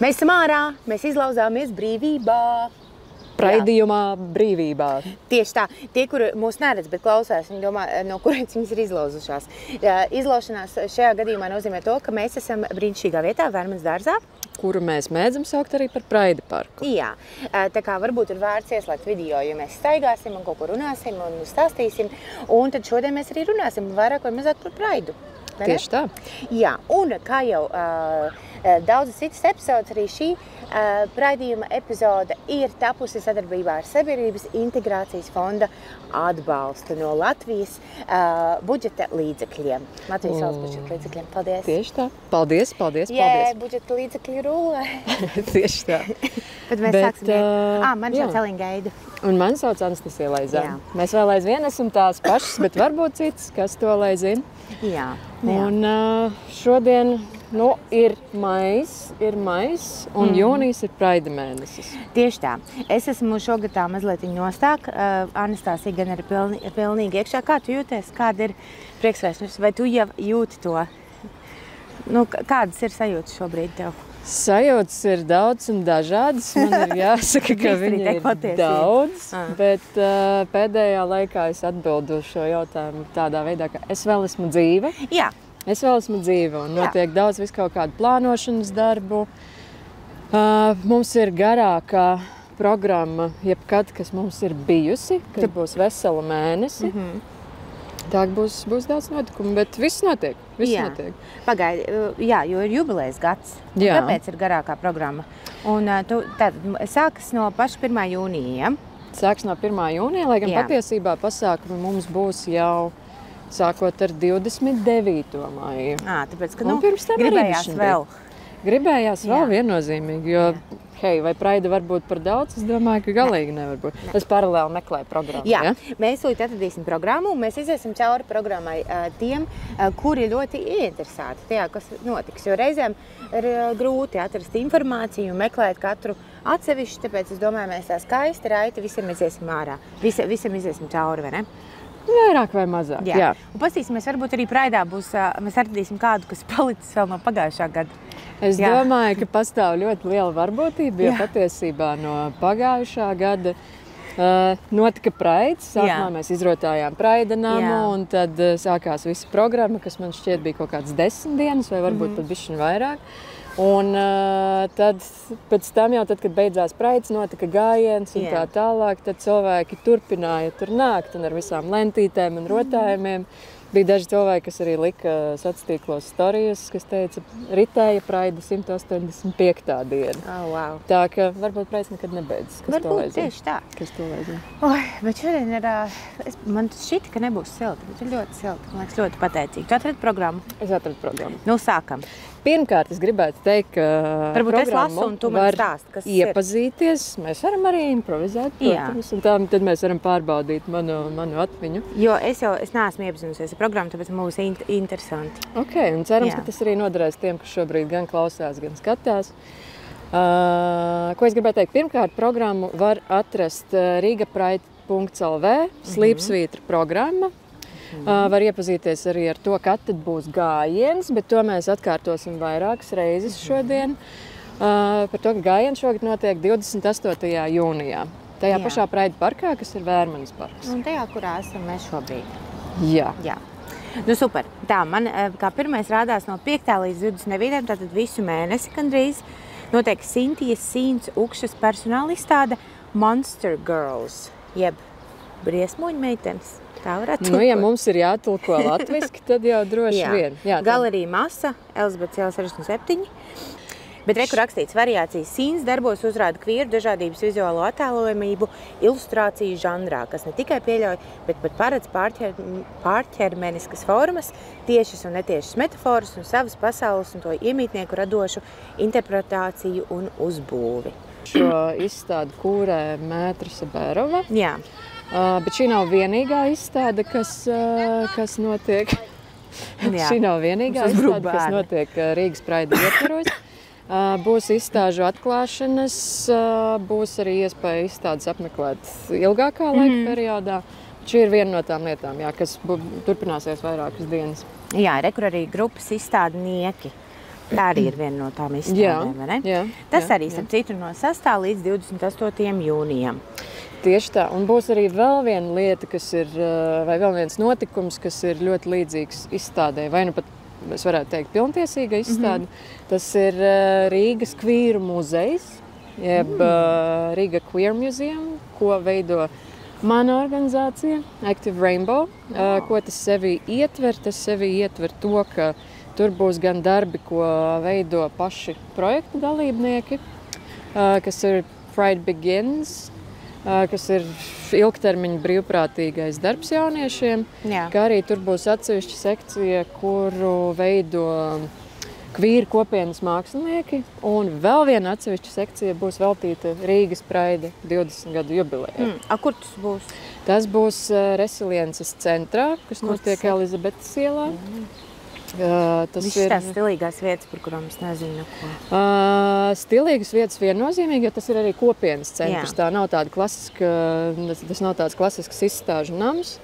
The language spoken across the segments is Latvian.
Mēs esam ārā, mēs izlauzāmies brīvībā. Praidījumā brīvībā. Tieši tā. Tie, kuri mūs neredz, bet klausās, viņi domā, no kurienes viņas ir izlauzušās. Izlaušanās šajā gadījumā nozīmē to, ka mēs esam brīnišķīgā vietā, Vērmanas dārzā. Kuru mēs mēdzam saukt arī par Praida parku. Jā, tā kā varbūt ir vērts ieslēgt video, jo mēs staigāsim un kaut ko runāsim un stāstīsim. Un tad šodien mēs arī runāsim vairāk vai mazāk par Praidu. Tieši tā. Jā, un kā jau daudzas citas epizodes, arī šī Praidījuma epizode ir tapusi sadarbībā ar Sabiedrības integrācijas fonda atbalstu no Latvijas budžeta līdzekļiem. Latvijas valsts budžeta līdzekļiem. Paldies! Tieši tā. Paldies, paldies, Jā, paldies! budžeta līdzekļi rulē. Tieši tā. Tad mēs sāksim. Mani sauc Elīna Gaida. Un mani sauc Anastasija Laizāne. Mēs vēl aizvien esam tās pašas, bet varbūt cits, kas to lai zina. Jā. Un šodien ir mais un jūnijas ir Praida mēnesis. Tieši tā. Es esmu šogad tā mazliet nostāk. Anastasija gan ir pilnīgi iekšā. Kā tu jūties? Kāda ir priekšvēstures? Vai tu jau jūti to? Kādas ir sajūtas šobrīd tev? Sajūtas ir daudz un dažādas. Man ir jāsaka, ka viņi ir daudz, bet pēdējā laikā es atbildu šo jautājumu tādā veidā, ka es vēl esmu dzīva. Jā. Es vēl esmu dzīva un notiek daudz viskaut kādu plānošanas darbu. Mums ir garākā programma jebkad, kas mums ir bijusi, kas būs vesela mēnesi. Tā būs daudz notikumu, bet viss notiek. Notiek. Pagaidi, jo ir jubilejas gads. Tāpēc ir garākā programma. Un sākas no paša 1. jūnija. Sāks no 1. jūnija, lai gan patiesībā pasākumi mums būs jau sākot ar 29. maiju. Tāpēc, ka pirms tam gribējās vēl. Gribējās vēl viennozīmīgi, jo vai Praida var būt par daudz? Es domāju, ka galīgi nevar būt. Es paralēli meklēju programmu. Jā, mēs līdz atradīsim programmu un mēs iziesim cauri programmai tiem, kuri ļoti ieinteresēti tajā, kas notiks. Jo reizēm ir grūti atrast informāciju un meklēt katru atsevišķi, tāpēc es domāju, mēs tā skaisti, raiti, visam iziesim ārā. Visam iziesim cauri, vai ne? Vairāk vai mazāk, jā. Un pastīsimies, varbūt arī Praidā mēs atradīsim kādu, kas palicis vēl no pagājušā gada. Es domāju, ka pastāv ļoti liela varbūtība, jo patiesībā no pagājušā gada notika Praids. Sākumā mēs izrotājām Praida namu, un tad sākās visa programma, kas man šķiet bija kaut kāds 10 dienas, vai varbūt pat bišķiņ vairāk. Un tad, pēc tam jau, kad beidzās Praids, notika gājiens un tā tālāk, tad cilvēki turpināja tur nākt un ar visām lentītēm un rotājumiem. Bija daži cilvēki, kas arī lika sacīklos storijas, kas teica, ritēja Praida 185. diena. Wow. Tā ka varbūt Praids nekad nebeidzas. Varbūt tieši tā. Kas to lai zina? Bet šodien ir, man šķita, ka nebūs silti, bet ir ļoti silti. Man liekas, ļoti pateicīgi. Tu atradi programmu? Es atradu programmu. Sākam. Pirmkārt, es gribētu teikt, ka varbūt es lasu un tu man stāsti, kas iepazīties. Mēs varam arī improvizēt, protams, un tad mēs varam pārbaudīt manu atmiņu. Jo es neesmu iepazinusies ar programmu, tāpēc mums būs interesanti. Un cerams, ka tas arī noderēs tiem, kas šobrīd gan klausās, gan skatās. Ko es gribētu teikt? Pirmkārt, programmu var atrast rigapride.lv, slīpsvītra programma. Var iepazīties arī ar to, kad tad būs gājiens, bet to mēs atkārtosim vairākas reizes šodien. Par to, ka gājiens šogad notiek 28. jūnijā. Tajā pašā Praida parkā, kas ir Vērmanas parks. Un tajā, kurā esam mēs šobrīd. Jā. Super. Tā, man kā pirmais rādās no 5. līdz 29. Tātad visu mēnesi gandrīz notiek Sintijas Sīns Ukšas personāla izstāde Monster Girls, jeb briesmoņu meitenes. Tā varētu tulkot. Ja mums ir jātulko latviski, tad jau droši vien. Galerija Masa, Elizabetes iela 67. Bet reku rakstīts variācijas Sīns darbos uzrāda kvīru dažādības vizuālo attēlojamību ilustrāciju žanrā, kas ne tikai pieļauj, bet pat paredz pārķermeniskas formas, tiešas un netiešas metaforas un savas pasaules un to iemītnieku radošu interpretāciju un uzbūvi. Šo izstādi kūrē Mētra Sabērova. Jā. Bet šī nav vienīgā izstāde, kas notiek. Šī nav vienīgā izstāde, kas notiek Rīgas Praida ietvaros. Būs izstāžu atklāšanas, būs arī iespēja izstādes apmeklēt ilgākā laika periodā. Šī ir viena no tām lietām, kas turpināsies vairākas dienas. Jā, rekur arī grupas izstādnieki. Tā arī ir viena no tām izstādēm, vai ne? Tas arī, starp citu, no 6. līdz 28. jūnijam. Tieši tā. Un būs arī vēl viena lieta, kas ir, vai vēl viens notikums, kas ir ļoti līdzīgs izstādē, vai nu pat, es varētu teikt, pilntiesīga izstāde. Tas ir Rīgas Queer muzejs, jeb Riga Queer Museum, ko veido mana organizācija, Active Rainbow. Ko tas sevi ietver? Tas sevi ietver to, ka tur būs gan darbi, ko veido paši projektu dalībnieki, kas ir Pride Begins, kas ir ilgtermiņa brīvprātīgais darbs jauniešiem, kā arī tur būs atsevišķa sekcija, kuru veido queer kopienas mākslinieki, un vēl viena atsevišķa sekcija būs veltīta Rīgas Pride 20 gadu jubilejai. Kur tas būs? Tas būs Resiliences centrā, kas notiek Elizabetes ielā. Tas ir tās stilīgās vietas, par kurām es nezinu neko. Stilīgas vietas viennozīmīgi, jo tas ir arī kopienas centrs. Tā nav tāda klasiska, tas nav tāds klasisks izstāžu nams.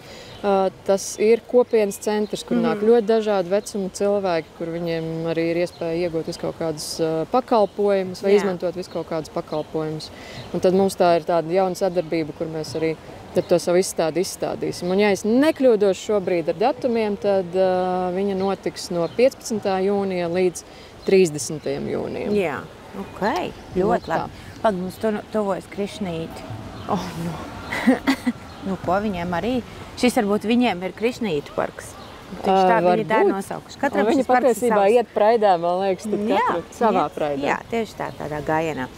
Tas ir kopienas centrs, kur nāk ļoti dažādi vecuma cilvēki, kur viņiem arī ir iespēja iegūt visu kaut kādus pakalpojumus vai izmantot visu kaut kādus pakalpojumus. Un tad mums tā ir tāda jauna sadarbība, kur mēs arī tad to savu izstādi izstādīsim. Un ja es nekļūdos šobrīd ar datumiem, tad viņa notiks no 15. jūnija līdz 30. jūnijam. Jā, ok, ļoti labi. Pag, mums tuvojas Krišnīti. Nu, ko viņiem arī? Šis varbūt viņiem ir Krišnītu parks. Tieši tā viņi tā ir nosaukuši. Katram viņi patiesībā iet praidā, man liekas, tad katru savā praidā. Jā, tieši tādā gājienā.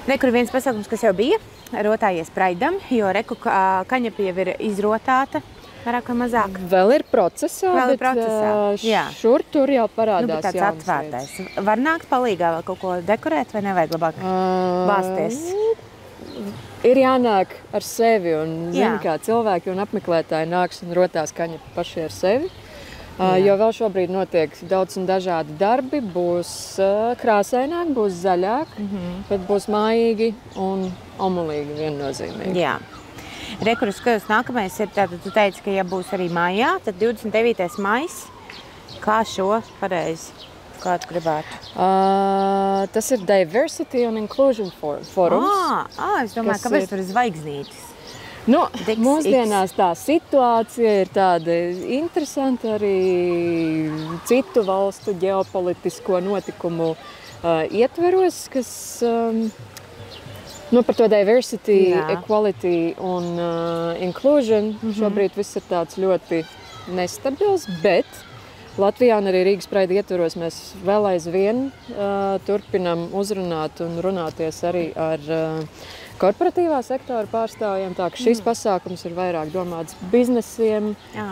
Rekur viens pasākums, kas jau bija, rotājies Praidam, jo reku kaņepi jau ir izrotāta, vairāk vai mazāk. Vēl ir procesā, bet šur tur jau parādās tāds atvērtais. Var nākt palīgā vēl kaut ko dekorēt vai nevajag labāk bāsties? Ir jānāk ar sevi un zini, kā cilvēki un apmeklētāji nāks un rotās kaņepi paši ar sevi. Jo vēl šobrīd notiek daudz un dažādi darbi, būs krāsaināk, būs zaļāk, bet būs mājīgi un omulīgi viennozīmīgi. Jā. Rekur, skatos, nākamais ir tātad, tu teici, ka ja būs arī maijā, tad 29. maijs, kā šo pareizi, kā tu gribētu? Tas ir Diversity and Inclusion Forums. Es domāju, kāpēc tur ir zvaigznītis? Nu, mūsdienās tā situācija ir tāda interesanta arī citu valstu ģeopolitisko notikumu ietveros, kas par to diversity, equality un inclusion šobrīd viss ir tāds ļoti nestabils, bet Latvijā un arī Rīgas Pride ietveros mēs vēl aizvien turpinam uzrunāt un runāties arī ar korporatīvā sektora pārstāvjiem, tā ka šis pasākums ir vairāk domāts biznesiem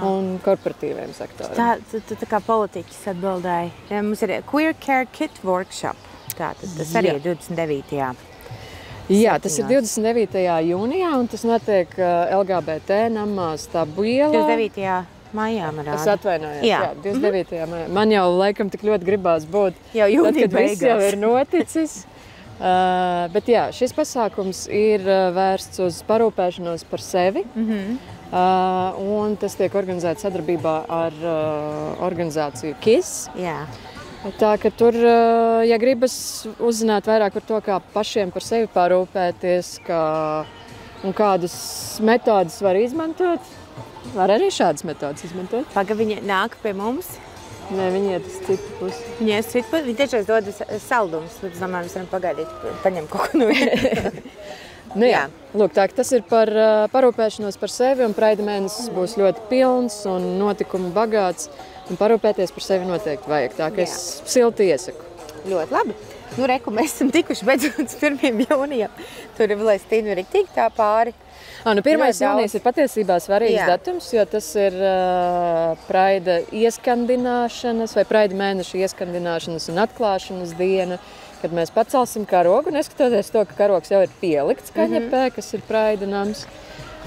un korporatīviem sektoriem. Tā kā politiķis atbildēja. Mums ir Queer Care Kit Workshop. Tas arī ir 29. Jā, tas ir 29. jūnijā un tas notiek LGBT namā Stabu ielā. 29. maijā man rāda. Es atvainojos, jā 29. maijā. Man jau laikam tik ļoti gribās būt, tad, kad viss jau ir noticis. Bet jā, šis pasākums ir vērsts uz parūpēšanos par sevi, un tas tiek organizēts sadarbībā ar organizāciju KISS. Jā. Tā, ka tur, ja gribas uzzināt vairāk par to, kā pašiem par sevi parūpēties, un kādas metodas var izmantot, var arī šādas metodas izmantot. Paga, viņi nāk pie mums. Nē, viņi iet uz citu pusi. Viņi iet uz citu pusi? Viņi tiešām dod saldumus. Es domāju, mēs varam pagaidīt, paņemt kaut ko no viņa. Jā. Lūk, tā, tas ir par parūpēšanos par sevi, un Praida mēnesis būs ļoti pilns un notikumu bagāts, un parūpēties par sevi noteikti vajag. Tā, ka es silti iesaku. Ļoti labi. Nu, reku, mēs esam tikuši beidzot 1. jūnijam. Tur ir Stīna riktīgi tā pāri. 1. jūnijas ir patiesībā svarīgs datums, jo tas ir Praida ieskandināšanas vai Praida mēneša ieskandināšanas un atklāšanas diena, kad mēs pacelsim karogu, neskatoties to, ka karogs jau ir pielikts kaņepē, kas ir Praida nams.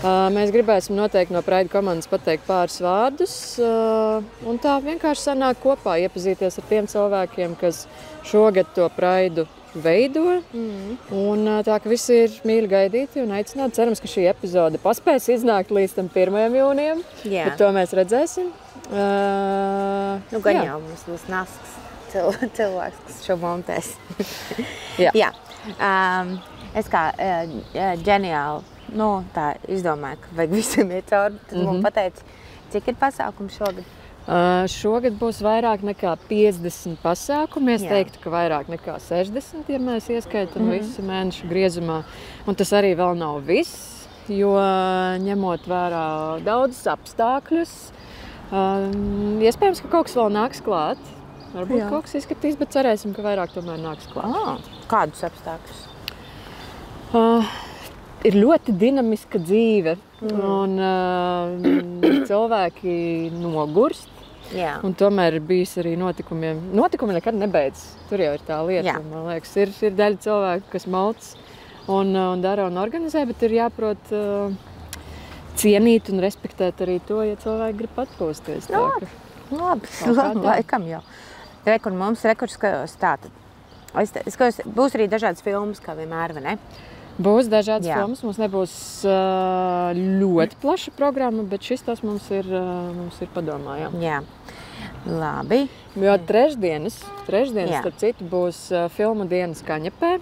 Mēs gribēsim noteikti no Praida komandas pateikt pāris vārdus, un tā vienkārši sanāk kopā, iepazīties ar tiem cilvēkiem, kas šogad to Praidu veido, un tā, ka visi ir mīļi gaidīti un aicināti. Cerams, ka šī epizode paspēs iznākt līdz tam 1. jūnijam, bet to mēs redzēsim. Gan jau mums būs nasks. cilvēks, kas šo montēs. Jā. Jā. Es kā ģeniāli, tā izdomāju, ka vajag visiem iet cauri. Tad man pateica, cik ir pasākumi šogad? Šogad būs vairāk nekā 50 pasākumi. Es teiktu, ka vairāk nekā 60, ja mēs ieskaitam visu mēnešu griezumā. Un tas arī vēl nav viss, jo ņemot vērā daudzus apstākļus, iespējams, ka kaut kas vēl nāks klāt. Varbūt kaut kas izskatīs, bet cerēsim, ka vairāk tomēr nāks klāt. Kādus apstākļus? Ir ļoti dinamiska dzīve, un cilvēki nogurst. Jā. Un tomēr ir bijis arī notikumi nekad nebeidz. Tur jau ir tā lieta. Man liekas, ir daļa cilvēku, kas malc un dara un organizē, bet ir jāprot cienīt un respektēt arī to, ja cilvēki grib atpūsties. Labi, laikam jau. Rekur mums skatos tātad. Es skatos, būs arī dažādas filmas, kā vienmēr, vai ne? Būs dažādas filmas, mums nebūs ļoti plaša programma, bet šis tas mums ir padomā. Jā, labi. Jo trešdienas, starp citu, būs filmu dienas Kaņepē.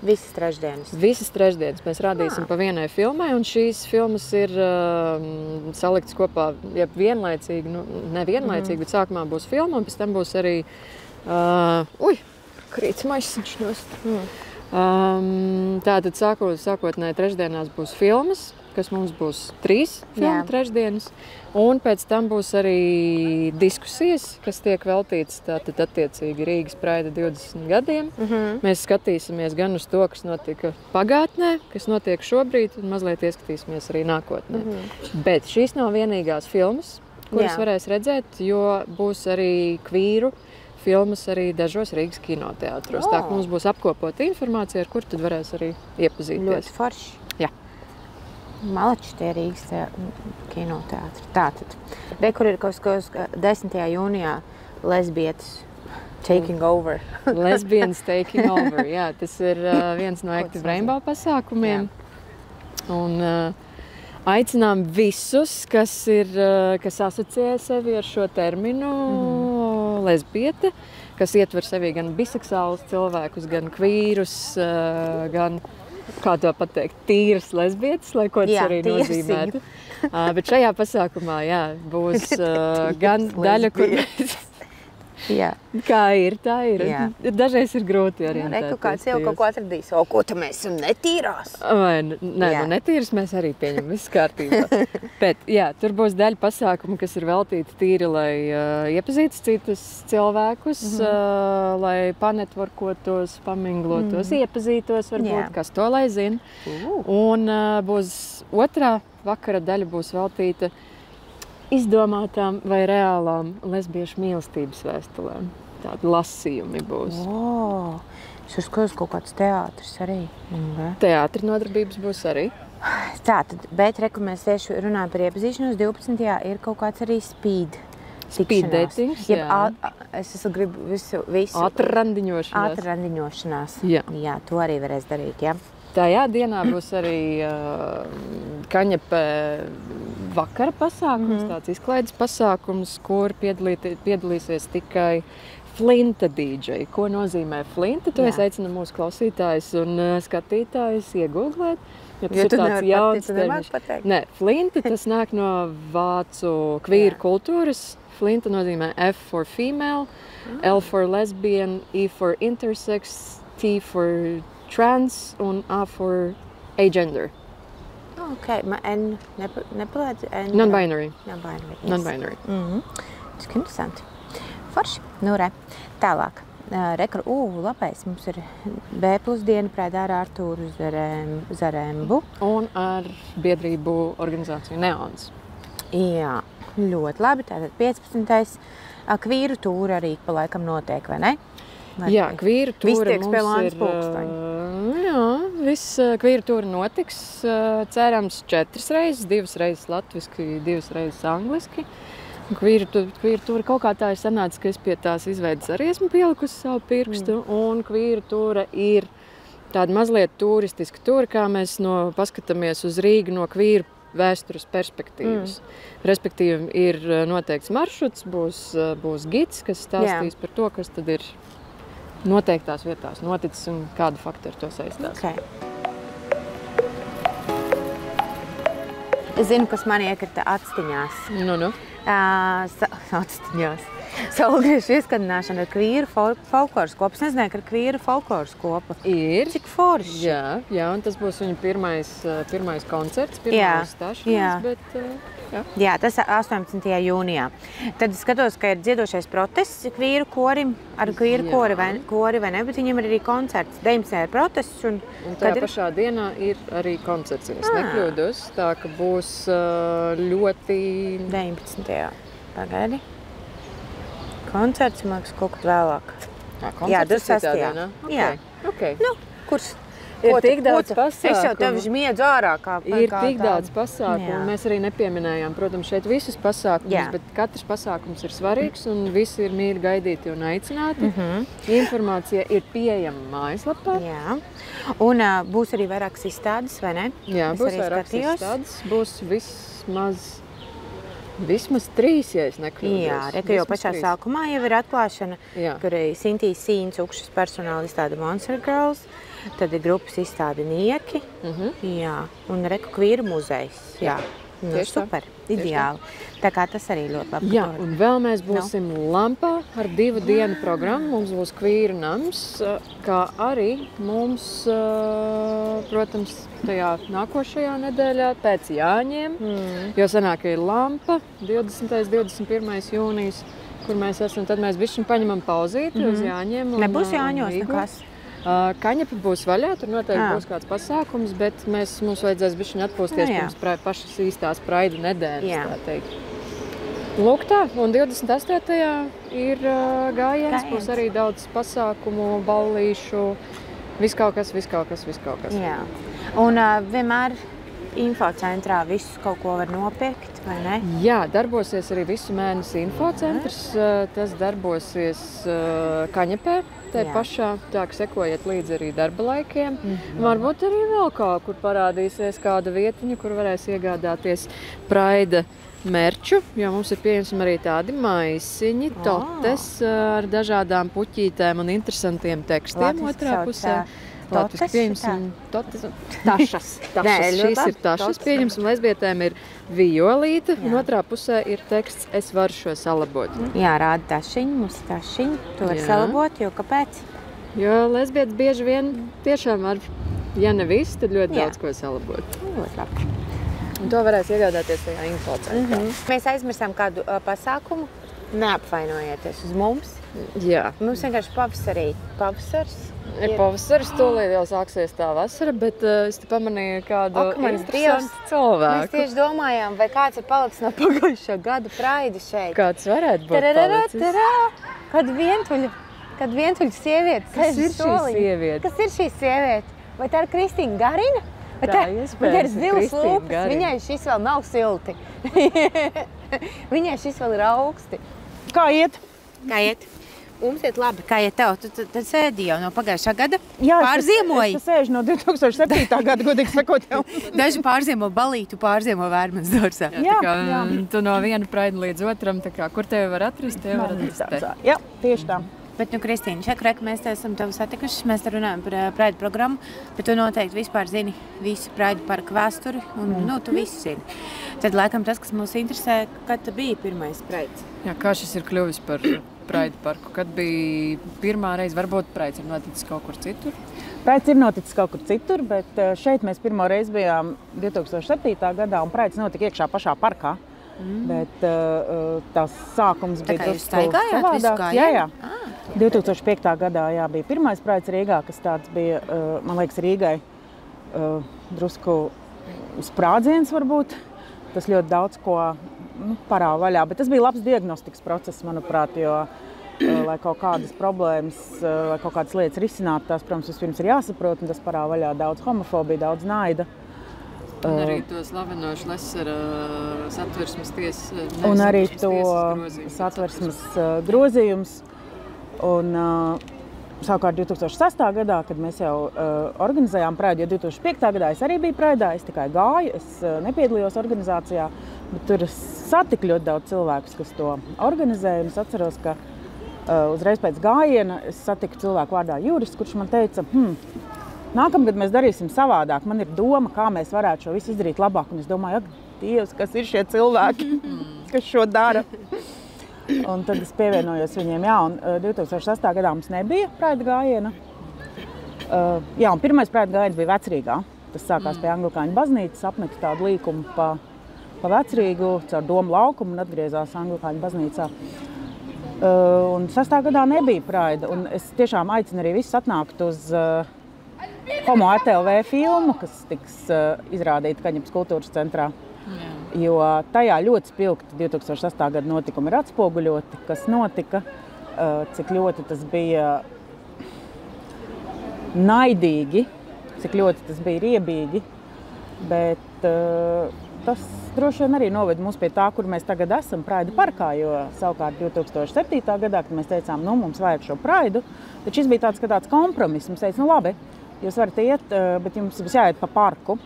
Visas trešdienas. Visas trešdienas mēs rādīsim pa vienai filmai, un šīs filmas ir saliktas kopā vienlaicīgi, nevienlaicīgi, bet sākumā būs filma, un pēc tam būs arī, krīts maisiņš nost. Tātad sākotnēji trešdienās būs filmas, kas mums būs 3 filmu trešdienas, un pēc tam būs arī diskusijas, kas tiek veltītas tātad attiecīgi Rīgas Praida 20 gadiem. Mēs skatīsimies gan uz to, kas notika pagātnē, kas notiek šobrīd, un mazliet ieskatīsimies arī nākotnē. Bet šīs nav vienīgās filmas, kuras varēs redzēt, jo būs arī kvīru filmas arī dažos Rīgas kinoteātros. Tā, ka mums būs apkopota informācija, ar kur tad varēs arī iepazīties. Ļoti forši. Jā. Malači tie Rīgas kinoteātri. Tātad. Kur ir kaut kas 10. jūnijā lesbietes taking over. Lesbians taking over, jā. Tas ir viens no Active Rainbow pasākumiem. Un aicinām visus, kas asociē sevi ar šo terminu lesbiete, kas ietver sevī gan biseksuālus cilvēkus, gan kvīrus, gan, kā to pateikt, tīras lesbietes, lai ko tas arī nozīmētu. Bet šajā pasākumā, būs gan daļa, kur mēs... Kā ir, tā ir. Dažreiz ir grūti orientēties. Reku kāds jau kaut ko atradīs. Ko tad mēs esam netīrās? Netīras mēs arī pieņem, viss kārtībā. Bet, tur būs daļa pasākumu, kas ir veltīti tīri, lai iepazītu citus cilvēkus, lai panetvorkotos, paminglotos, iepazītos varbūt, kas to lai zina. Un būs otrā vakara daļa būs veltīta izdomātām vai reālām lesbiešu mīlestības vēstulēm. Tādi lasījumi būs. Es uzskatu kaut kāds teātris arī. Teātri nodarbības būs arī. Tātad, bet mēs tieši runājam par iepazīšanos. 12. ir kaut kāds arī speed datings, Es gribu visu. Ātrandiņošanās. Jā, to arī varēs darīt, jā. Tajā dienā būs arī Kaņepē vakara pasākums, tāds izklaides pasākums, kur piedalīsies tikai Flinta DJ. Ko nozīmē Flinta? To es aicinu mūsu klausītājus un skatītājus iegūglēt. Ja tas ir tāds jauns termiņš. Nē, Flinta, tas nāk no vācu kvīru kultūras. Flinta nozīmē F for female, L for lesbian, E for intersex, T for trans un A for agender. N nepalēdz? Non-binary. Non-binary. Tas ir interesanti. Forši. Tālāk. Labais. Mums ir B+ diena Praidā ar Artūru Zarembu. Un ar biedrību organizāciju Neons. Jā, ļoti labi. Tātad 15. Kvīru tūra arī pa laikam notiek, vai ne? Jā, kvīru tūra mums ir... Viss kvīru tūra notiks. Cerams 4 reizes, 2 reizes latviski, 2 reizes angliski. Kvīru tūra kaut kā tā ir sanāca, ka es pie tās izveidas arī esmu pielikusi savu pirkstu. Un kvīru tūra ir tāda mazliet turistiska tūra, kā mēs paskatāmies uz Rīgu no kvīru vēstures perspektīvas. Respektīvi, ir noteikts maršruts, būs gids, kas stāstīs par to, kas tad ir noteiktās vietās noticis un kādu faktu ar to saistās. Okay. Es zinu, kas man iekrita atstiņās. Nu. Atstiņās. Saulgriežu ieskandināšana ar kvīru folkloras kopu. Es nezināju, ka ar kvīru folkloras kopu. Ir. Cik forši. Jā, un tas būs viņa pirmais koncerts, pirmais stāšanās, bet... Jā, tas 18. jūnijā. Tad skatos, ka ir dziedošais protests kvīru korim, ar kvīru kori vai ne, bet viņam ir arī koncerts. 19. ir protests. Un tajā pašā dienā ir arī koncerts, ja es nekļūdos. Tā ka būs ļoti... 19. Pagaidi. Koncerts, man liekas, kaut kad vēlāk. Jā, 26. Jā. Okay. Nu, kurs... Ir tik daudz pasākumu. Es jau tevi žmiedzu ārā kā ir tik daudz pasākumu. Mēs arī nepieminējām, protams, šeit visus pasākumus, bet katrs pasākums ir svarīgs un visi ir mīļi gaidīti un aicināti. Informācija ir pieejama mājaslapā. Jā. Un būs arī vairākas izstādes, vai ne? Jā, būs vairākas izstādes. Būs vismaz 3, ja es nekļūdos. Jā, reka jau pašā sākumā jau ir atklāšana, kur ir Sintīs Sīņas Ukšas personāla izstāde Monster Girls. Tad ir grupas izstāde Nieki, jā, un reku kvīru muzejs, jā. Nu, super, ideāli. Tā kā tas arī ļoti labi. Jā, un vēl mēs būsim Lampā ar 2 dienu programmu. Mums būs kvīru nams, kā arī mums, protams, tajā nākošajā nedēļā pēc Jāņiem, jo sanāk, ka ir Lampa, 20. 21. jūnijas, kur mēs esam, tad mēs bišķiņ paņemam pauzīti uz Jāņiem. Nebūs Jāņos nekas? Kaņepa būs vaļā, tur noteikti būs kāds pasākums, bet mums vajadzēs bišķiņ atpūsties pirms pašas īstās praida nedēļas, tā teikt. Lūk tā, un 28. ir gājiens, būs arī daudz pasākumu, ballīšu, viss kaut kas. Jā, un vienmēr infocentrā visus kaut ko var nopirkt, vai ne? Jā, darbosies arī visu mēnesi infocentrs, tas darbosies Kaņepē. Tā pašā, tā ka sekojiet līdzi arī darba laikiem. Varbūt arī vēl kaut kur parādīsies kāda vietiņa, kur varēs iegādāties praida merču, jo mums ir pieejams arī tādi maisiņi, totes ar dažādām puķītēm un interesantiem tekstiem otrā pusē. Latviski pieņemsim tašas. Šīs ir tašas pieņemsim. Lesbietēm ir violīte, un otrā pusē ir teksts Es varu šo salabot. Jā, rāda tašiņu, mums ir tašiņu. Tu vari salabot, jo kāpēc? Jo lesbietes bieži vien tiešām var, ja ne viss, tad ļoti daudz ko salabot. Ļoti labi. Un to varēs iegādāties tajā infocentrā. Mēs aizmirsām kādu pasākumu. Neapvainojieties uz mums. Jā. Mums vienkārši pavasars. Pavasaris tūlīt jau sāksies tā vasara, bet es te pamanīju kādu interesantu cilvēku. Mēs tieši domājām, vai kāds ir palicis no pagājušā gada praida šeit. Kāds varētu būt palicis? Kad vientuļa sieviete. Kas ir šī sieviete? Kas ir šī sieviete? Vai tā ir Kristīna Garina? Tā iespējams ir Kristīna Garina. Viņai šis vēl nav silti. Viņai šis vēl ir augsti. Kā iet? Kā iet? Mums iet labi. Kā iet tev? Tu sēdi jau no pagājušā gada? Jā, pārziemoji? es sēžu no 2007. gada, godīgi sakot jau. Daži pārziemo balītu, pārziemo Vērmanas dārzā. Jā, tu no viena praida līdz otram, tā kā, kur tevi var atrast, tevi var atrast te. Jā, tieši tā. Bet, Kristīna, šeit mēs te esam tevi satikuši, mēs te runājam par praida programmu, bet tu noteikti vispār zini visu praida parka vēsturi, un tu visu zini. Tad, laikam, tas, kas mūs interesē, kad bija pirmais praids? Jā, kā šis ir kļuvis par praida parku? Kad bija pirmā reize, varbūt praids ir noticis kaut kur citur? Praids ir noticis kaut kur citur, bet šeit mēs pirmo reizi bijām 2007. gadā, un praids notika iekšā pašā parkā. Bet tās sākums bija drusku savādāks. Jā. 2005. gadā bija pirmais praids Rīgā, kas tāds bija, man liekas, Rīgai drusku sprādziens varbūt. Tas ļoti daudz ko parāva vaļā, bet tas bija labs diagnostikas process, manuprāt, jo, lai kaut kādas problēmas, lai kaut kādas lietas risinātu, tās, protams, vispirms ir jāsaprot, un tas parāva vaļā daudz homofobiju, daudz naida. Un arī to slaveno Šlesera satversmes tiesas un arī to satversmes grozījums. Un Savukārt 2006. gadā, kad mēs jau organizējām Praidu, jo 2005. gadā es arī biju Praidā, es tikai gāju, es nepiedalījos organizācijā, bet tur es satiku ļoti daudz cilvēkus, kas to organizēja. Es atceros, ka uzreiz pēc gājiena es satiku cilvēku vārdā Juris, kurš man teica, nākamgad mēs darīsim savādāk, man ir doma, kā mēs varētu šo visu izdarīt labāk. Un es domāju, ak, Dievs, kas ir šie cilvēki, kas šo dara. Un tad es pievienojos viņiem, un 2008. gadā mums nebija Praida gājiena. Un pirmais Praida gājiens bija Vecrīgā. Tas sākās pie Anglikāņu baznīcas, apmeta tādu līkumu pa Vecrīgu, caur Domu laukumu un atgriezās Anglikāņu baznīcā. Un 6. gadā nebija Praida, un es tiešām aicinu arī visus atnākt uz Homo ATLV filmu, kas tiks izrādīta Kaņepes kultūras centrā. Jo tajā ļoti spilgti 2008. gada notikumi ir atspoguļoti, kas notika, cik ļoti tas bija naidīgi, cik ļoti tas bija riebīgi, bet tas droši vien arī noved mūs pie tā, kur mēs tagad esam Praida parkā, jo savukārt 2007. gadā, kad mēs teicām, mums vajag šo Praidu, tad šis bija tāds kompromiss. Mums teica, labi, jūs varat iet, bet jums būs jāiet pa parku.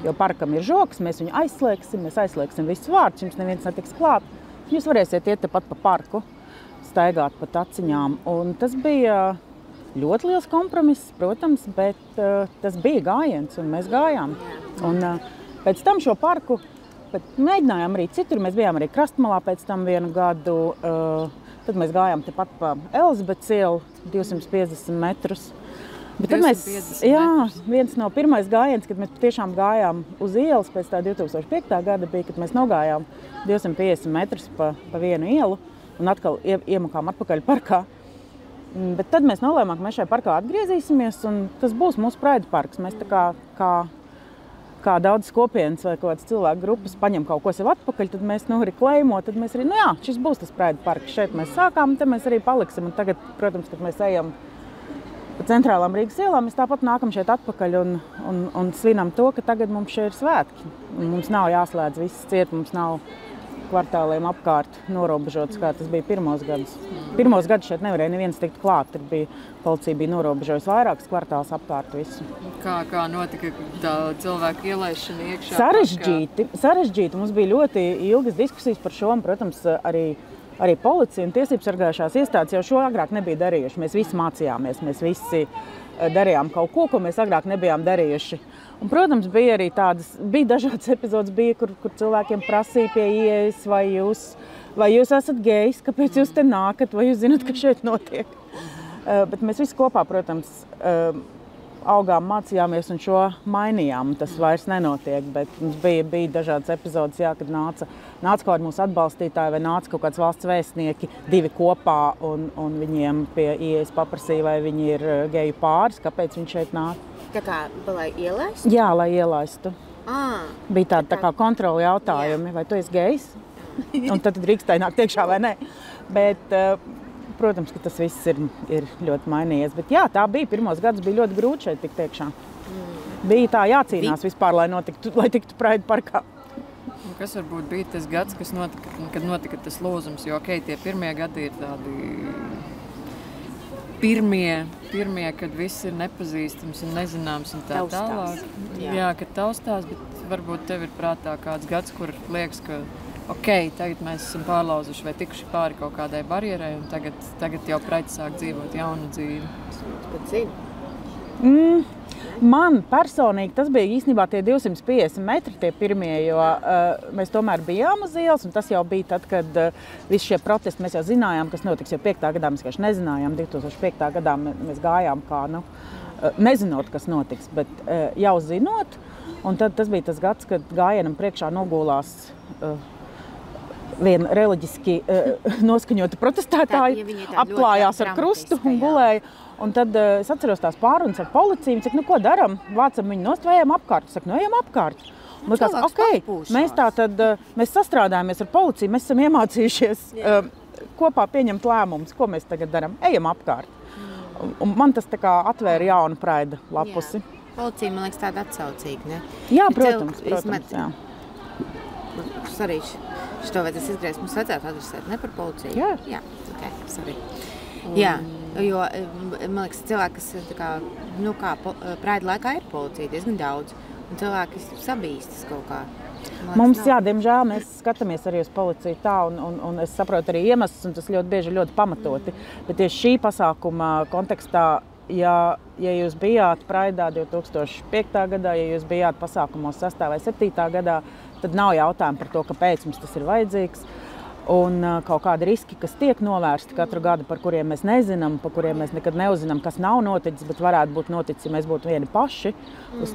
Jo parkam ir žoks, mēs viņu aizslēgsim visus vārdus, jums neviens netiks klāt. Jūs varēsiet iet tepat pa parku, staigāt pa taciņām. Un tas bija ļoti liels kompromiss, protams, bet tas bija gājiens, un mēs gājām. Un pēc tam šo parku mēģinājām arī citur. Mēs bijām arī Krastmalā pēc tam vienu gadu. Tad mēs gājām tepat pa Elizabetes ielu 250 metrus. Bet tad mēs, viens no pirmais gājiens, kad mēs tiešām gājām uz ielas pēc tā 2005. Gada bija, kad mēs nogājām 250 metrus pa vienu ielu un atkal iemakām atpakaļ parkā. Bet tad mēs nolēmām, ka mēs šajā parkā atgriezīsimies un tas būs mūsu Praida parks. Mēs tā kā daudz kopienas vai kaut kādas cilvēku grupas paņem kaut ko sev atpakaļ, tad mēs arī klejmo, tad mēs arī, šis būs tas Praida parks. Šeit mēs sākām, te mēs arī paliksim. Un tagad, protams, kad mēs ejam pa centrālām Rīgas ielām, mēs tāpat nākam šeit atpakaļ un svinam to, ka tagad mums šeit ir svētki. Mums nav jāslēdz viss ciet, mums nav kvartāliem apkārt norobežots, kā tas bija pirmos gadus. Pirmos gadus šeit nevarēja neviens tikt klāt, tur policija bija norobežojusi vairākas kvartāls apkārt visu. Kā notika tā cilvēku ielaišana iekšā? Sarežģīti. Mums bija ļoti ilgas diskusijas par šo, un, protams, arī policija un tiesības sargājušās iestādes jau šo agrāk nebija darījuši. Mēs visi mācījāmies, mēs visi darījām kaut ko mēs agrāk nebijām darījuši. Un, protams, bija arī dažādas epizodes, kur cilvēkiem prasīja pie ieejas, vai jūs esat gejs, kāpēc jūs te nākat, vai jūs zināt, ka šeit notiek. Bet mēs visi kopā, protams, augām, mācījāmies un šo mainījām. Tas vairs nenotiek, bet mums bija dažādas epizodes, kad nāca kaut kādi mūsu atbalstītāji vai nāca kaut kāds valsts vēstnieki, divi kopā, un viņiem pie ieejas paprasīja, vai viņi ir geju pāris, kāpēc viņi šeit nāk. Tā kā, lai ielaistu? Jā, lai ielaistu. Bija tā kā kontroli jautājumi, vai tu esi gejs? Un tad drīkstēji nākt iekšā vai nē. Bet, protams, ka tas viss ir ļoti mainījies. Bet jā, tā bija. Pirmos gadus bija ļoti grūti šeit tikt iekšā. Bija tā jācīnās vispār, lai tiktu Praida parkā. Kas varbūt bija tas gads, kad notika tas lūzums? Jo, tie pirmie gadi ir tādi pirmie, kad viss ir nepazīstams un nezināms un tā tālāk. Jā, kad taustās, bet varbūt tev ir prātā kāds gads, kur liekas, ka tagad mēs esam pārlauzuši vai tikuši pāri kaut kādai barjerai un tagad jau Praida sāk dzīvot jaunu dzīvi. Man personīgi tas bija īstenībā tie 250 metri, tie pirmie, jo mēs tomēr bijām uz ielas, un tas jau bija tad, kad visi šie protesti mēs jau zinājām, kas notiks, jo 5. gadā mēs vienkārši nezinājām, 2005. gadā mēs gājām kā, nezinot, kas notiks, bet jau zinot, un tad tas bija tas gads, kad gājienam priekšā nogulās viena reliģiski noskaņota protestētāja, apklājās ar krustu un gulēja. Un tad es atceros tās pārunas ar policiju. Viņi saka, ko daram? Vācam viņu nost vai ejam apkārt? Es saku, ejam apkārt. Un likās, mēs sastrādājamies ar policiju, mēs esam iemācījušies kopā pieņemt lēmumus, ko mēs tagad daram. Ejam apkārt. Un man tas tā kā atvēra jaunu Praida lapusi. Jā. Policija, man liekas, tāda atsaucīga, ne? Jā, protams, jā. Sorry, šito vajadzēs izgriezt. Mums vajadzētu adresēt, ne par policiju? Jā. Jā, sorry. Jā. Jo, man liekas, cilvēki, kas tā kā, Praida laikā ir policija diezgan daudz, un cilvēki sabīstas kaut kā. Mums, jā, diemžēl, mēs skatāmies arī uz policiju tā, un es saprotu arī iemeslus, un tas ļoti bieži ir ļoti pamatoti. Bet tieši šī pasākuma kontekstā, ja jūs bijāt Praidā 2005. gadā, ja jūs bijāt pasākumos 6. vai 7. gadā, tad nav jautājumu par to, kāpēc mums tas ir vajadzīgs. Un kaut kādi riski, kas tiek novērsti katru gadu, par kuriem mēs nezinām, par kuriem mēs nekad neuzzinām, kas nav noticis, bet varētu būt noticis, ja mēs būtu vieni paši. Par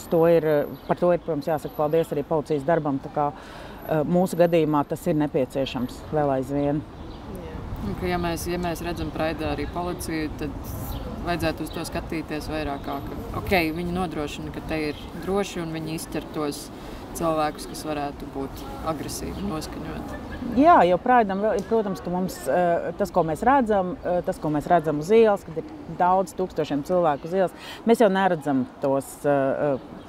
to ir, protams, jāsaka paldies arī policijas darbam. Tā kā mūsu gadījumā tas ir nepieciešams vēl aizvien. Ja mēs redzam Praidā arī policiju, tad vajadzētu uz to skatīties vairāk kā, viņi nodrošina, ka te ir droši un viņi izķer tos cilvēkus, kas varētu būt agresīvi noskaņoti. Jā, jo Praidam, protams, ka mums tas, ko mēs redzam uz ielas, kad ir daudz tūkstošiem cilvēku uz ielas, mēs jau neredzam tos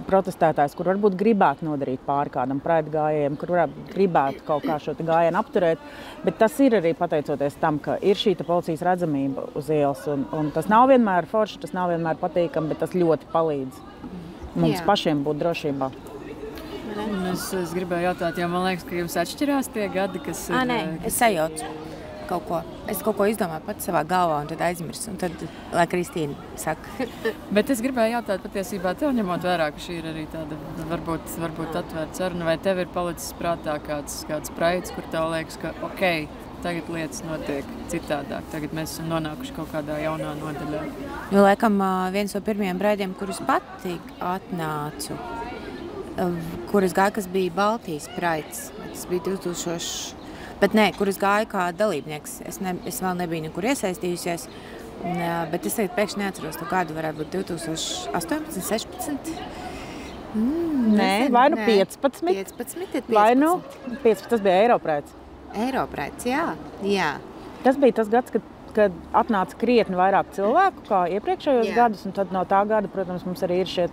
protestētājus, kur varbūt gribētu nodarīt pāri kādam Praida gājējiem, kur varētu gribētu kaut kā šo gājienu apturēt, bet tas ir arī pateicoties tam, ka ir šī policijas redzamība uz ielas, un tas nav vienmēr forši, tas nav vienmēr patīkami, bet tas ļoti palīdz mums pašiem būt drošībā. Un es gribēju jautāt, jo man liekas, ka jums atšķirās tie gadi, kas ir... Nē, es sajaucu kaut ko. Es kaut ko izdomāju pats savā galvā un tad aizmirsu. Un tad, lai Kristīna saka. Bet es gribēju jautāt patiesībā tev, ņemot vērā, ka šī ir arī tāda varbūt atvērta saruna, vai tev ir palicis prātā kāds Praids, kur tev liekas, ka tagad lietas notiek citādāk. Tagad mēs esam nonākuši kaut kādā jaunā nodaļā. Jo, laikam, viens no pirmajiem Praidiem, kurus patīk atnācu, kur es gāju, kas bija Baltijas Praids. Tas bija 2000, bet nē, kur es gāju kā dalībnieks. Es vēl nebiju nekur iesaistījusies, bet es tagad pēkšņi neatceros to gadu, varētu būt 2018, 16. Nē, vai nu 15. 15. Vai nu 15. Tas bija Eiropraids. Eiropraids, jā. Tas bija tas gads, kad atnāca krietni vairāk cilvēku kā iepriekšējos gadus, un tad no tā gada, protams, mums arī ir šie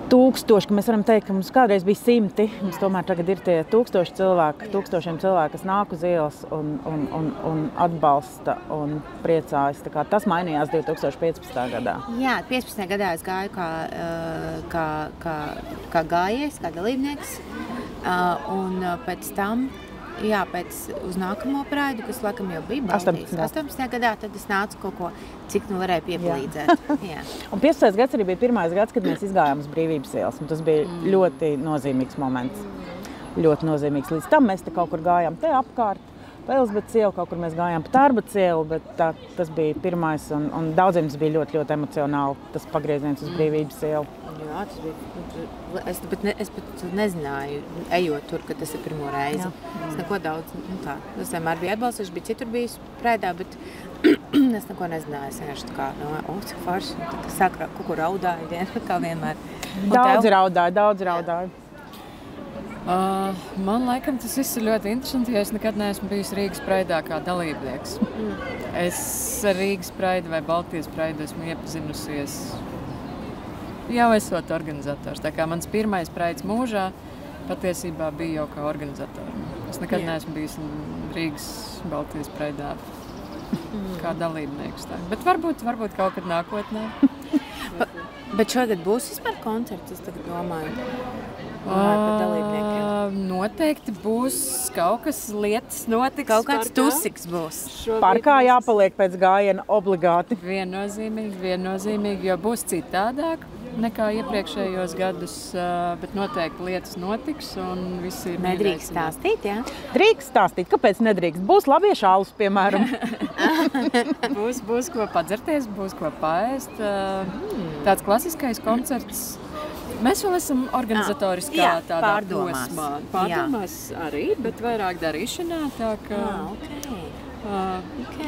tūkstoši, ka mēs varam teikt, ka mums kādreiz bija 100, mums tomēr tagad ir tie tūkstošiem cilvēku, kas nāk uz ielas un atbalsta un priecājas. Tā kā tas mainījās 2015. gadā. Jā, 15. gadā es gāju kā gājējs, kā dalībnieks, un pēc tam, uz nākamo Praidu, kas laikam jau bija Baltijas 18. gadā, tad es nācu kaut ko, cik varēju piepalīdzēt. Jā. Un 15. gads arī bija pirmais gads, kad mēs izgājām uz Brīvības ielas, un tas bija ļoti nozīmīgs moments. Ļoti nozīmīgs. Līdz tam mēs te kaut kur gājām te apkārt, pa Elizabetes ielu, kaut kur mēs gājām pa Tārbatas ielu, bet tas bija pirmais, un daudziem tas bija ļoti, ļoti emocionāli, tas pagrieziens uz Brīvības ielu. Jā, tas bija. Es pat nezināju, ejot tur, ka tas ir pirmo reizi. Es neko daudz, es vienmēr biju atbalstoši, bija citur bijis Praidā, bet es neko nezināju. Es vienkārši tā kā, cik forši, un tad sāku kaut ko raudāju, kā vienmēr. Daudz raudāju. Man laikam tas viss ir ļoti interesanti, jo es nekad neesmu bijis Rīgas Praidā kā dalībnieks. Es ar Rīgas Praidu vai Baltijas Praidu esmu iepazinusies jau esot organizators. Tā kā mans pirmais Praids mūžā patiesībā bija jau kā organizatori. Es nekad neesmu bijis Rīgas Baltijas Praidā kā dalībnieks. Bet varbūt kaut kad nākotnē. Bet šogad būs vispār koncerts, es tagad domāju. Noteikti būs kaut kas lietas notiks. Kaut kāds tusiks būs. Parkā jāpaliek pēc gājiena obligāti. Viennozīmīgi, jo būs citādāk nekā iepriekšējos gadus, bet noteikti lietas notiks un visi ir nedrīkst stāstīt, jā? Drīkst stāstīt, kāpēc nedrīkst? Būs labiešu alus, piemēram. būs ko padzerties, būs ko paēst. Tāds klasiskais koncerts. Mēs vēl esam organizatoriskā tādā posmā. Pārdomās arī, bet vairāk darīšanā, tā kā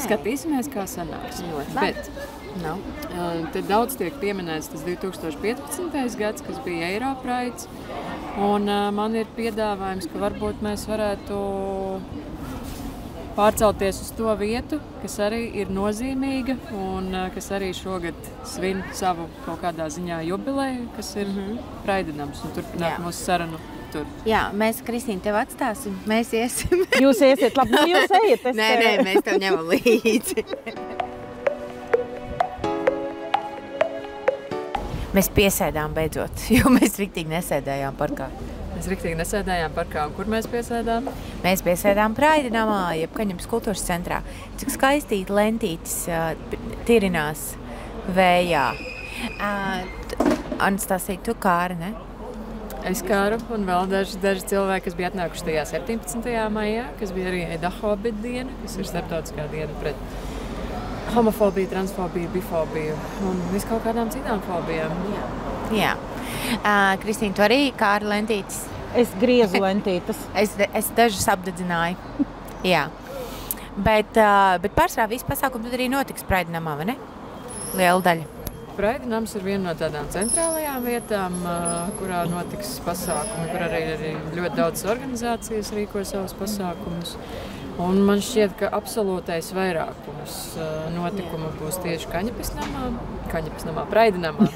skatīsimies, kā sanāks. Bet te daudz tiek pieminēts tas 2015. gads, kas bija Eiropraids, un man ir piedāvājums, ka varbūt mēs varētu pārcelties uz to vietu, kas arī ir nozīmīga un kas arī šogad svin savu kaut kādā ziņā jubileju, kas ir Praidinams, un turpināt mūsu sarunu tur. Jā, mēs, Kristīne, tev atstāsim. Mēs iesim. Jūs iesiet, labi, jūs ejiet. Nē, mēs tev ņemam līdzi. Mēs piesēdām beidzot, jo mēs riktīgi nesēdējām parkā. Mēs riktīgi nesēdējām parkā. Un kur mēs piesēdām? Mēs piesēdām Praida namā, jeb Kaņepes kultūras centrā. Cik skaistīt lentītes tirinās vējā. Anastasija, tu kāri, ne? Es kāru un vēl daži cilvēki, kas bija atnākuši tajā 17. maijā, kas bija arī Edahobit diena, kas ir starptautiskā diena pret homofobiju, transfobiju, bifobiju un visu kaut kādām citām fobijām. Jā. Kristīne, tu arī kāri lentītes? Es griezu lentītes. Es dažas apdedzināju. Jā. Bet pārsvarā visu pasākumu tad arī notiks Praida namā, vai ne? Liela daļa. Praida nams ir viena no tādām centrālajām vietām, kurā notiks pasākumi, kur arī ļoti daudz organizācijas rīko savus pasākumus. Un man šķiet, ka absolūtais vairākums notikumu būs tieši Kaņepes namā, Praida namā,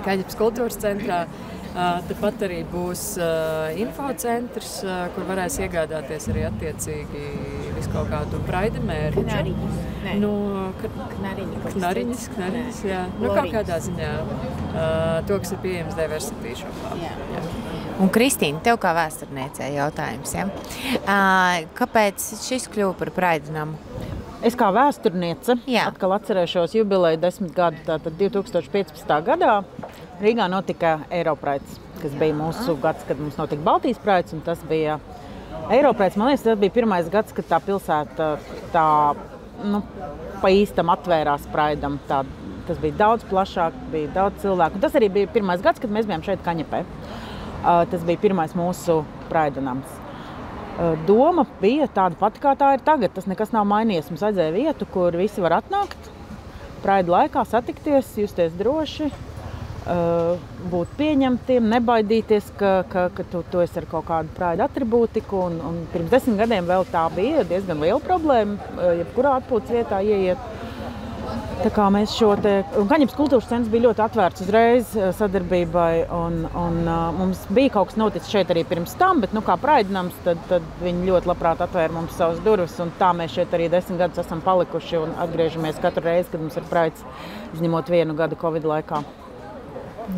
Kaņepes kultūras centrā. Tepat arī būs infocentrs, kur varēs iegādāties arī attiecīgi visu kaut kādu Praida mērķu. Knariņas, jā. Kaut kādā ziņā to, kas ir pieejams Diversity shopā. Jā. Un Kristīne, tev kā vēsturniecei jautājums, ja? Kāpēc šis kļuva par Praida namu? Es kā vēsturniece atkal atcerēšos jubileju 10 gadu, tātad 2015. gadā Rīgā notika Eiropraids, kas bija mūsu gads, kad mums notika Baltijas praids, un tas bija Eiropraids. Man liekas, tas bija pirmais gads, kad tā pilsēta pa īstam atvērās praidam. Tas bija daudz plašāk, bija daudz cilvēku. Un tas arī bija pirmais gads, kad mēs bijām šeit Kaņepē. Tas bija pirmais mūsu praida nams. Doma bija tāda pati, kā tā ir tagad. Tas nekas nav mainījies. Mums vajadzēja vietu, kur visi var atnākt, praida laikā satikties, justies droši, būt pieņemtiem, nebaidīties, ka tu esi ar kaut kādu praida atribūtiku. Un pirms 10 gadiem vēl tā bija diezgan liela problēma, jebkurā atpūtas vietā ieiet. Tā kā mēs un Kaņepes kultūras centrs bija ļoti atvērts uzreiz sadarbībai, un mums bija kaut kas noticis šeit arī pirms tam, bet kā Praida nams, tad viņi ļoti labprāt atvēra mums savas durvis, un tā mēs šeit arī 10 gadus esam palikuši un atgriežamies katru reizi, kad mums ir praids, izņemot 1 gadu Covid laikā.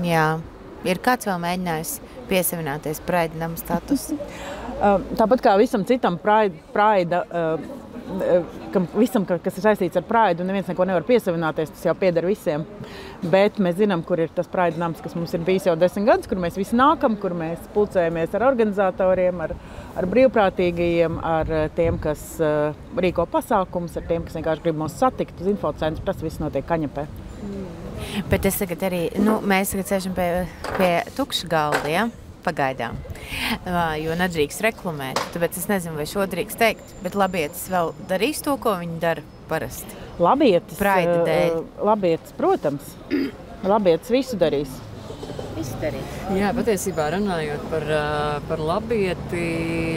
Jā. Ir kāds vēl mēģinājis piesavināties Praida nama status? Tāpat kā visam citam praida, visam, kas ir saistīts ar praidu, un neviens neko nevar piesavināties, tas jau pieder visiem. Bet mēs zinām, kur ir tas Praida nams, kas mums ir bijis jau 10 gadus, kur mēs visi nākam, kur mēs pulcējamies ar organizatoriem, ar brīvprātīgajiem, ar tiem, kas rīko pasākumus, ar tiem, kas vienkārši grib mūs satikt uz infocentru. Tas viss notiek Kaņepē. Bet es tagad arī, mēs tagad sēžam pie tukša galda, ja? Pagaidām, jo nedrīkst reklamēt, tāpēc es nezinu, vai šo drīkst teikt, bet Labietis vēl darīs to, ko viņi dara parasti? Labietis, Praida dēļ. Labietis, protams. Labietis visu darīs. Visu darīs. Jā, patiesībā runājot par Labieti,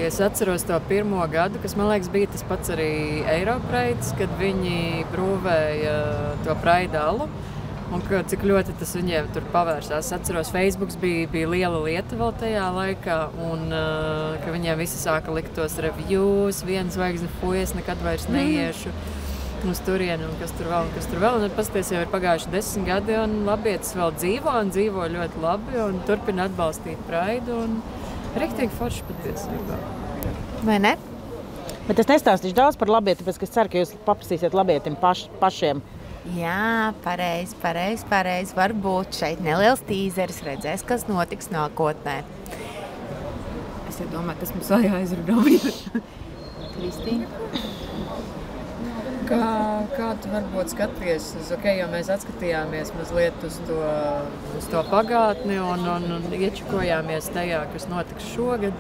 es atceros to pirmo gadu, kas, man liekas, bija tas pats arī Eiropraids, kad viņi brūvēja to Praida alu. Un cik ļoti tas viņiem tur pavērsās. Es atceros, Facebooks bija liela lieta vēl tajā laikā, un ka viņiem visi sāka likt tos reviews, 1 zvaigzne, es nekad vairs neiešu uz turieni, un kas tur vēl. Un pasties jau ir pagājuši 10 gadi, un Labietis vēl dzīvo ļoti labi, un turpina atbalstīt Praidu, un riktīgi forši patiesībā. Vai ne? Bet es nestāstīšu daudz par Labieti, tāpēc es ceru, ka jūs paprasīsiet Labietim pašiem. Jā, pareizi. Varbūt šeit neliels tīzeris, redzēs, kas notiks nākotnē. Es domāju, kas mums vēl jāizrunā. Kristīne? Kā tu varbūt skaties uz, jo mēs atskatījāmies mazliet uz to pagātni un iečukojāmies tajā, kas notiks šogad.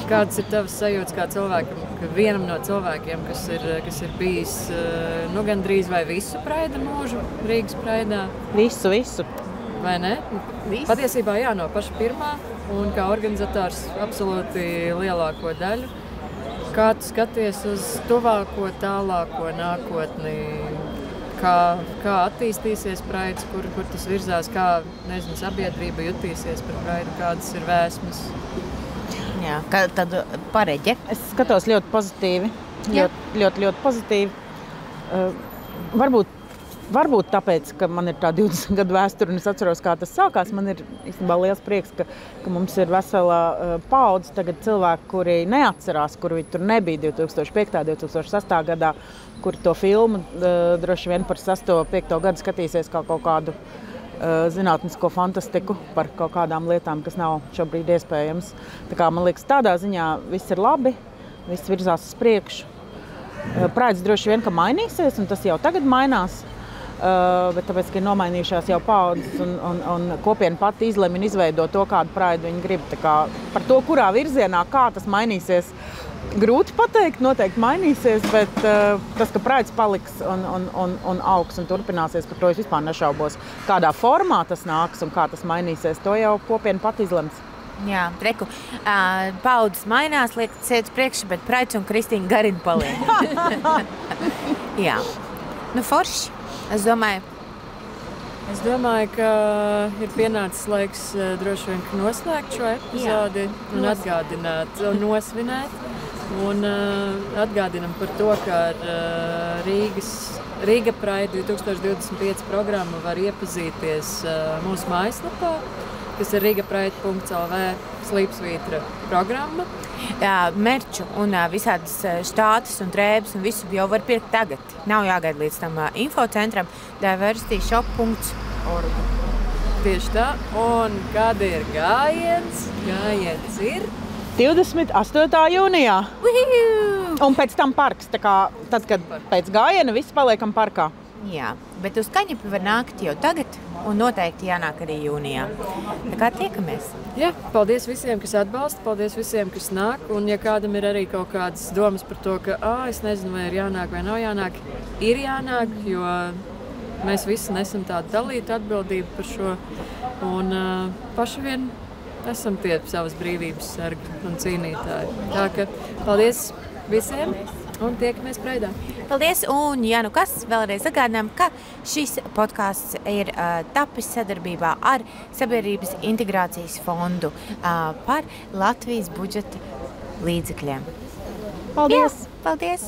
Kāds ir tavs sajūts kā cilvēkam, ka vienam no cilvēkiem, kas ir bijis gandrīz vai visu Praida mūžu Rīgas Praidā? Visu. Vai ne? Visu. Patiesībā jā, no paša pirmā, un kā organizators absolūti lielāko daļu. Kā tu skaties uz tuvāko, tālāko nākotni? kā attīstīsies Praids, kur tas virzās, kā, nezinu, sabiedrība jutīsies par Praidu, kādas ir vēsmas. Jā, tad pareģe. Es skatos ļoti pozitīvi. Ļoti pozitīvi. Varbūt tāpēc, ka man ir tā 20 gadu vēsture un es atceros, kā tas sākās. Man ir īstenībā liels prieks, ka mums ir vesela paudze tagad cilvēki, kuri neatcerās, kuri tur nebija 2005. 2008. gadā, kuri to filmu droši vien par 6.5. gadu skatīsies kā kaut kādu zinātnisko fantastiku par kaut kādām lietām, kas nav šobrīd iespējams. Tā kā, man liekas, tādā ziņā viss ir labi, viss virzās uz priekšu. Praids droši vien, ka mainīsies, un tas jau tagad mainās, bet tāpēc, ka ir nomainījušās jau paudzes un kopiena pati izlemj un izveido to, kādu praidu viņi grib. Tā kā par to, kurā virzienā, kā tas mainīsies, grūti pateikt, noteikti mainīsies, bet tas, ka praids paliks un augs un turpināsies, par to es vispār nešaubos. Kādā formā tas nāks un kā tas mainīsies, to jau kopiena pat izlems. Jā, reku, paudzes mainās, liekas sēdz priekšā, bet Praids un Kristīna Garina paliek. Jā, nu forši, es domāju. Es domāju, ka ir pienācis laiks droši vien noslēgt šo epizodi un atgādināt un nosvinēt. Un atgādinam par to, ka ar Riga Pride 2025 programmu var iepazīties mūsu mājaslapā, kas ir rigapride.lv/slīpsvītra programma. Merču un visādas štātus un drēbes un visu jau var pirkt tagad. Nav jāgaida līdz tam infocentram diversityshop.org. Tieši tā. Un kad ir gājiens? Gājiens ir 28. jūnijā. Uhiu! Un pēc tam parks. Tā kā tad, kad pēc gājiena visi paliekam parkā. Jā, bet uz Kaņepi var nākt jau tagad un noteikti jānāk arī jūnijā. Tā kā tiekamies. Jā, paldies visiem, kas atbalsta, paldies visiem, kas nāk. Un ja kādam ir arī kaut kādas domas par to, ka es nezinu, vai ir jānāk vai nav jānāk, ir jānāk, jo mēs visi nesam tādu dalītu atbildību par šo. Un paši vien esam tie savas brīvības sargi un cīnītāji. Tā ka paldies visiem un tiekamies Preidā. Paldies, un ja nu kas, vēlreiz atgādinām, ka šis podcasts ir tapis sadarbībā ar Sabiedrības integrācijas fondu par Latvijas budžeta līdzekļiem. Paldies! Jā, paldies!